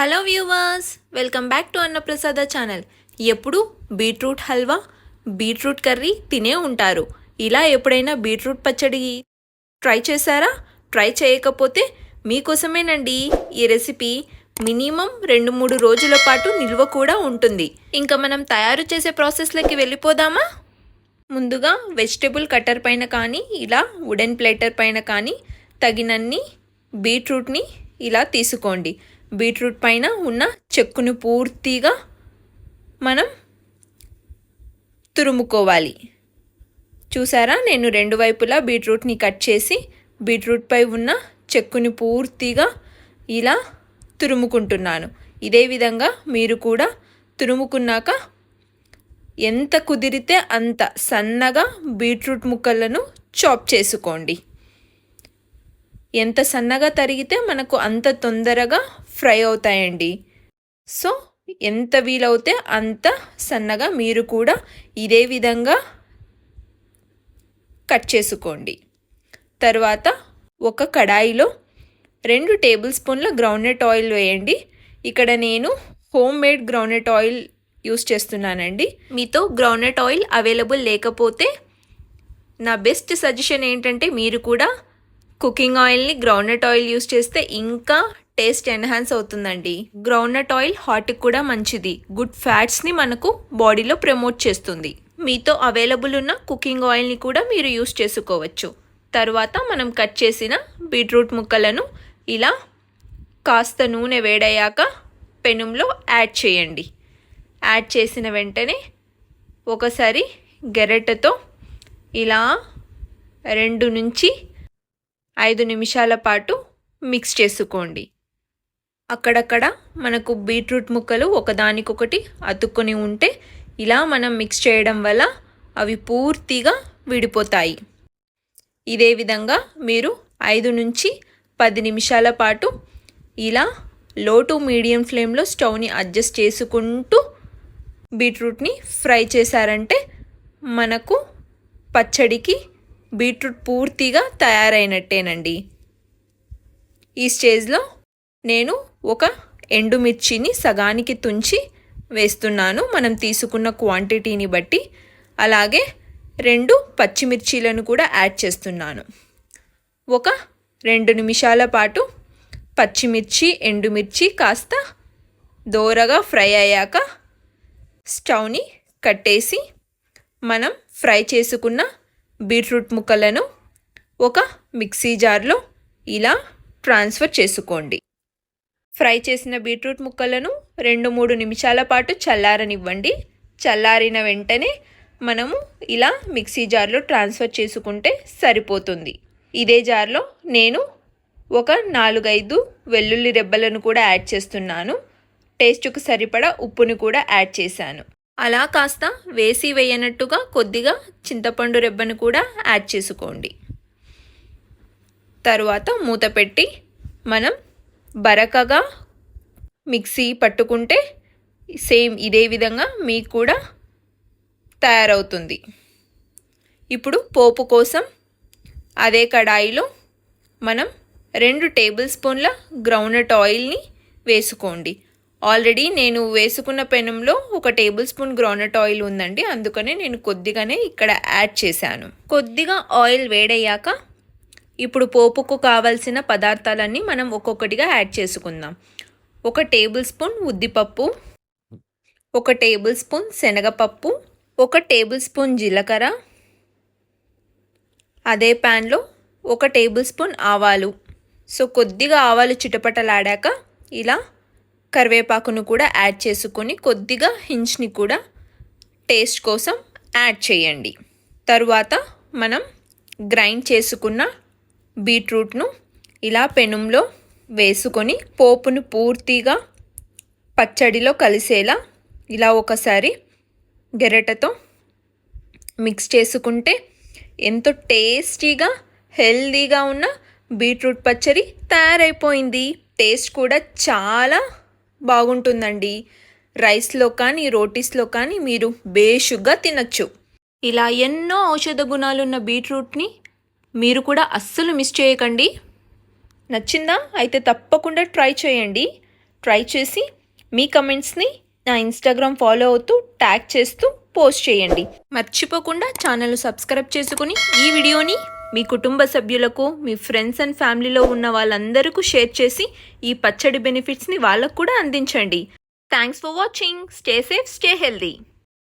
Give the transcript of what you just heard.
Hello viewers, welcome back to అన్నప్రసాద channel. ఎప్పుడు beetroot halwa, beetroot curry తినే ఉంటారు. ఇలా ఎప్పుడైనా బీట్రూట్ పచ్చడి ట్రై చేశారా? ట్రై చేయకపోతే మీకోసమేనండి ఈ రెసిపీ. మినిమం 2-3 రోజుల పాటు నిల్వ కూడా ఉంటుంది. ఇంకా మనం తయారు చేసే ప్రాసెస్లోకి వెళ్ళిపోదామా? ముందుగా వెజిటేబుల్ కట్టర్ పైన కానీ ఇలా వుడెన్ ప్లేటర్ పైన కానీ తగినన్ని బీట్రూట్ని ఇలా తీసుకోండి. బీట్రూట్ పైన ఉన్న చెక్కును పూర్తిగా మనం తురుముకోవాలి. చూసారా, నేను 2 వైపులా బీట్రూట్ని కట్ చేసి బీట్రూట్ పై ఉన్న చెక్కుని పూర్తిగా ఇలా తురుముకుంటున్నాను. ఇదే విధంగా మీరు కూడా తురుముకున్నాక ఎంత కుదిరితే అంత సన్నగా బీట్రూట్ ముక్కలను చాప్ చేసుకోండి. ఎంత సన్నగా తరిగితే మనకు అంత తొందరగా ఫ్రై అవుతాయండి. సో ఎంత వీలవుతే అంత సన్నగా మీరు కూడా ఇదే విధంగా కట్ చేసుకోండి. తర్వాత ఒక కడాయిలో 2 టేబుల్ స్పూన్ల గ్రౌండ్నట్ ఆయిల్ వేయండి. ఇక్కడ నేను home made groundnut oil use చేస్తున్నానండి. మీతో గ్రౌండ్నట్ ఆయిల్ అవైలబుల్ లేకపోతే నా బెస్ట్ సజెషన్ ఏంటంటే మీరు కూడా కుకింగ్ ఆయిల్ని గ్రౌండ్నట్ ఆయిల్ యూస్ చేస్తే ఇంకా టేస్ట్ ఎన్హాన్స్ అవుతుందండి. గ్రౌండ్నట్ ఆయిల్ హార్ట్కి కూడా మంచిది. గుడ్ ఫ్యాట్స్ని మనకు బాడీలో ప్రమోట్ చేస్తుంది. మీతో అవైలబుల్ ఉన్న కుకింగ్ ఆయిల్ని కూడా మీరు యూస్ చేసుకోవచ్చు. తర్వాత మనం కట్ చేసిన బీట్రూట్ ముక్కలను ఇలా కాస్త నూనె వేడయ్యాక పెనంలో యాడ్ చేయండి. యాడ్ చేసిన వెంటనే ఒకసారి గెరెటతో ఇలా 2 నుంచి 5 నిమిషాల పాటు మిక్స్ చేసుకోండి. అక్కడక్కడ మనకు బీట్రూట్ ముక్కలు ఒకదానికొకటి అతుక్కొని ఉంటే ఇలా మనం మిక్స్ చేయడం వల్ల అవి పూర్తిగా విడిపోతాయి. ఇదే విధంగా మీరు 5 నుంచి 10 నిమిషాల పాటు ఇలా లో టు మీడియం ఫ్లేమ్లో స్టవ్ని అడ్జస్ట్ చేసుకుంటూ బీట్రూట్ని ఫ్రై చేశారంటే మనకు పచ్చడికి బీట్రూట్ పూర్తిగా తయారైనట్టేనండి. ఈ స్టేజ్లో నేను ఒక ఎండుమిర్చిని సగానికి తుంచి వేస్తున్నాను, మనం తీసుకున్న క్వాంటిటీని బట్టి. అలాగే 2 పచ్చిమిర్చీలను కూడా యాడ్ చేస్తున్నాను. ఒక 2 నిమిషాల పాటు పచ్చిమిర్చి, ఎండుమిర్చి కాస్త దోరగా ఫ్రై అయ్యాక స్టవ్ని కట్టేసి మనం ఫ్రై చేసుకున్న బీట్రూట్ ముక్కలను ఒక మిక్సీ జార్లో ఇలా ట్రాన్స్ఫర్ చేసుకోండి. ఫ్రై చేసిన బీట్రూట్ ముక్కలను 2-3 నిమిషాల పాటు చల్లారనివ్వండి. చల్లారిన వెంటనే మనము ఇలా మిక్సీ జార్లో ట్రాన్స్ఫర్ చేసుకుంటే సరిపోతుంది. ఇదే జార్లో నేను ఒక 4-5 వెల్లుల్లి రెబ్బలను కూడా యాడ్ చేస్తున్నాను. టేస్ట్కు సరిపడా ఉప్పును కూడా యాడ్ చేశాను. అలా కాస్త వేసి వేయనట్టుగా కొద్దిగా చింతపండు రెబ్బను కూడా యాడ్ చేసుకోండి. తరువాత మూత పెట్టి మనం బరకగా మిక్సీ పట్టుకుంటే సేమ్ ఇదే విధంగా మీకు కూడా తయారవుతుంది. ఇప్పుడు పోపు కోసం అదే కడాయిలో మనం 2 టేబుల్ స్పూన్ల గ్రౌండ్నట్ ఆయిల్ని వేసుకోండి. ఆల్రెడీ నేను వేసుకున్న పెనంలో 1 టేబుల్ స్పూన్ గ్రౌండ్నట్ ఆయిల్ ఉందండి, అందుకనే నేను కొద్దిగానే ఇక్కడ యాడ్ చేశాను. కొద్దిగా ఆయిల్ వేడయ్యాక ఇప్పుడు పోపుకు కావాల్సిన పదార్థాలన్నీ మనం ఒక్కొక్కటిగా యాడ్ చేసుకుందాం. 1 టేబుల్ స్పూన్ ఉద్దిపప్పు, 1 టేబుల్ స్పూన్ శనగపప్పు, 1 టేబుల్ స్పూన్ జీలకర్ర, అదే ప్యాన్లో 1 టేబుల్ స్పూన్ ఆవాలు. సో కొద్దిగా ఆవాలు చిటపటలాడాక ఇలా కరివేపాకును కూడా యాడ్ చేసుకొని కొద్దిగా హించ్ని కూడా టేస్ట్ కోసం యాడ్ చేయండి. తరువాత మనం గ్రైండ్ చేసుకున్న బీట్రూట్ను ఇలా పెనంలో వేసుకొని పోపును పూర్తిగా పచ్చడిలో కలిసేలా ఇలా ఒకసారి గెరెటతో మిక్స్ చేసుకుంటే ఎంతో టేస్టీగా హెల్దీగా ఉన్న బీట్రూట్ పచ్చడి తయారైపోయింది. టేస్ట్ కూడా చాలా బాగుంటుందండి. రైస్లో కానీ రోటీస్లో కానీ మీరు బేషుగ్గా తినచ్చు. ఇలా ఎన్నో ఔషధ గుణాలున్న బీట్రూట్ని మీరు కూడా అస్సలు మిస్ చేయకండి. నచ్చిందా? అయితే తప్పకుండా ట్రై చేయండి. ట్రై చేసి మీ కమెంట్స్ని నా ఇన్స్టాగ్రామ్ ఫాలో అవుతూ ట్యాగ్ చేస్తూ పోస్ట్ చేయండి. మర్చిపోకుండా ఛానల్ సబ్స్క్రైబ్ చేసుకుని ఈ వీడియోని మీ కుటుంబ సభ్యులకు, మీ ఫ్రెండ్స్ అండ్ ఫ్యామిలీలో ఉన్న వాళ్ళందరికీ షేర్ చేసి ఈ పచ్చడి బెనిఫిట్స్ని వాళ్ళకు కూడా అందించండి. Thanks for watching. Stay safe, stay healthy.